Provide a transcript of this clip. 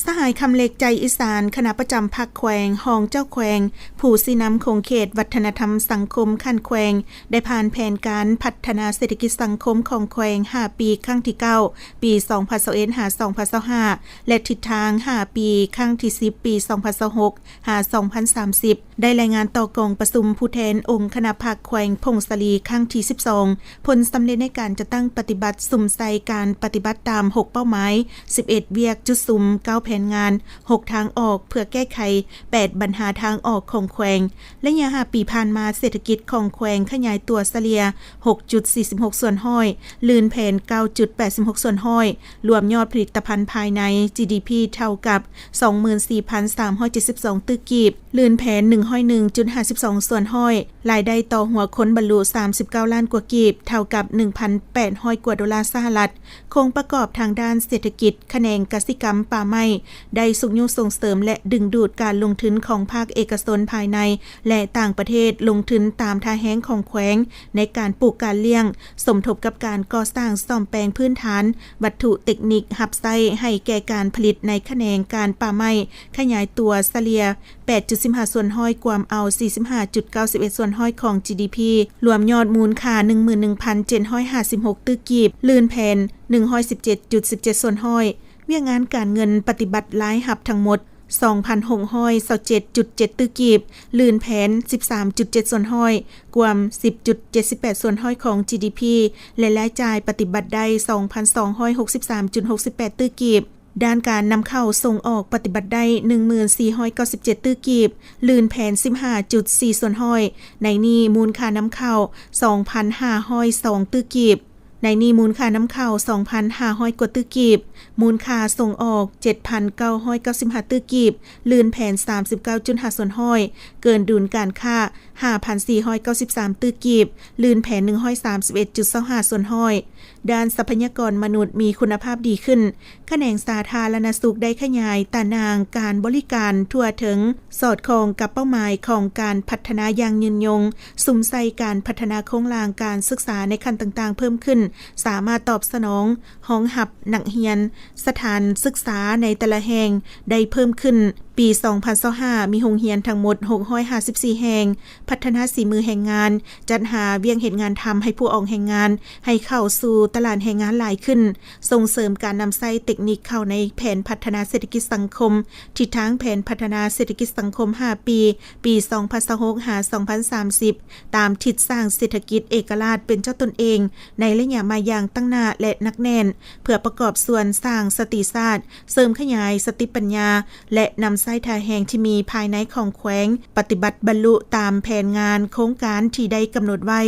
สหายคำเล็กใจอีสานคณะประจำภาคแขวงห้องเจ้าแขวงผู้สินำคงเขตวัฒนธรรมสังคมขั้นแขวงได้ผ่านแผนการพัฒนาเศรษฐกิจสังคมของแขวง5ปีครั้งที่9ปี2021หา2025และทิศทาง5ปีครั้งที่10ปี2026หา2030ได้รายงานต่อกองประชุมผู้แทนองค์คณะภาคแขวงพงศลีครั้งที่12ผลสำเร็จในการจะตั้งปฏิบัติสุ่มใส่การปฏิบัติตาม6เป้าหมาย11เวียกจุดสุ่ม9แผนงาน6ทางออกเพื่อแก้ไข8ปัญหาทางออกของแขวงและระยะ5ปีผ่านมาเศรษฐกิจของแขวงขยายตัวเฉลี่ย 6.46 ส่วนห้อยลื่นแผน 9.86 ส่วนห้อยรวมยอดผลิตภัณฑ์ภายใน GDP เท่ากับ 24,372 ตึกกีบลื่นแผน 101.52 ส่วนห้อยรายได้ต่อหัวคนบรรลุ39ล้านกว่ากีบเท่ากับ 1,800 กว่าดอลลาร์สหรัฐโครงประกอบทางด้านเศรษฐกิจแขนงกสิกรรมป่าไม้ได้ส่งเสริมและดึงดูดการลงทุนของภาคเอกชนภายในและต่างประเทศลงทุนตามท่าแห้งของแขวงในการปลูกการเลี้ยงสมทบกับการก่อสร้างซ่อมแปลงพื้นฐานวัตถุเทคนิคหับไส้ให้แก่การผลิตในแขนงการป่าไม้ขยายตัวเฉลี่ย 8.15 ส่วนห้อยกวามเอา 45.91 ส่วนห้อยของ GDP รวมยอดมูลค่า 11,756 ตึกกีบลื่นแผน 117.17 ส่วนห้อยเวียงงานการเงินปฏิบัติรายหับทั้งหมด 2,627.7 ตึกกีบลื่นแผน 13.7 ส่วนห้อยกวาม 10.78 ส่วนห้อยของ GDP และรายจ่ายปฏิบัติได้ 2,263.68 ตึกกีบด้านการนำเข้าส่งออกปฏิบัติได้ 1497 ตึกกีบลื่นแผน 15.4 ส่วนห้อยในนี้มูลค่านำเข้า 2,502 ตึกกีบในนี้มูลค่านำเข้า 2,500 กว่าตึกกีบมูลค่าส่งออก 7,995 ตึกกีบลื่นแผน 39.5 ส่วนห้อยเกินดุลการค้า 5,493 ตึกกีบลื่นแผน 131.25 ส่วนห้อยด้านทรัพยากรมนุษย์มีคุณภาพดีขึ้นแขนงสาธารณสุขได้ขยายตารางการบริการทั่วถึงสอดคล้องกับเป้าหมายของการพัฒนาอย่างยืนยงสุ่มใส่การพัฒนาโครงสร้างการศึกษาในขั้นต่างๆเพิ่มขึ้นสามารถตอบสนองห้องหับนักเรียนสถานศึกษาในแต่ละแห่งได้เพิ่มขึ้นปี2025มีโรงเรียนทั้งหมด654แห่งพัฒนาสีมือแห่งงานจัดหาเวียงเฮ็ดงานทำให้ผู้ออกแห่งงานให้เข้าสู่ตลาดแห่งงานหลายขึ้นส่งเสริมการนำใช้เทคนิคเข้าในแผนพัฒนาเศรษฐกิจสังคมทิศทางแผนพัฒนาเศรษฐกิจสังคม5ปีปี2026หา2030ตามทิศสร้างเศรษฐกิจเอกราชเป็นเจ้าตนเองในระยะมาอย่างตั้งหน้าและนักแน่นเพื่อประกอบส่วนสร้างสติศาสตร์เสริมขยายสติปัญญาและนำไส้ทาแห่งที่มีภายในของแขวงปฏิบัติบรรลุตามแผนงานโครงการที่ได้กำหนดไว้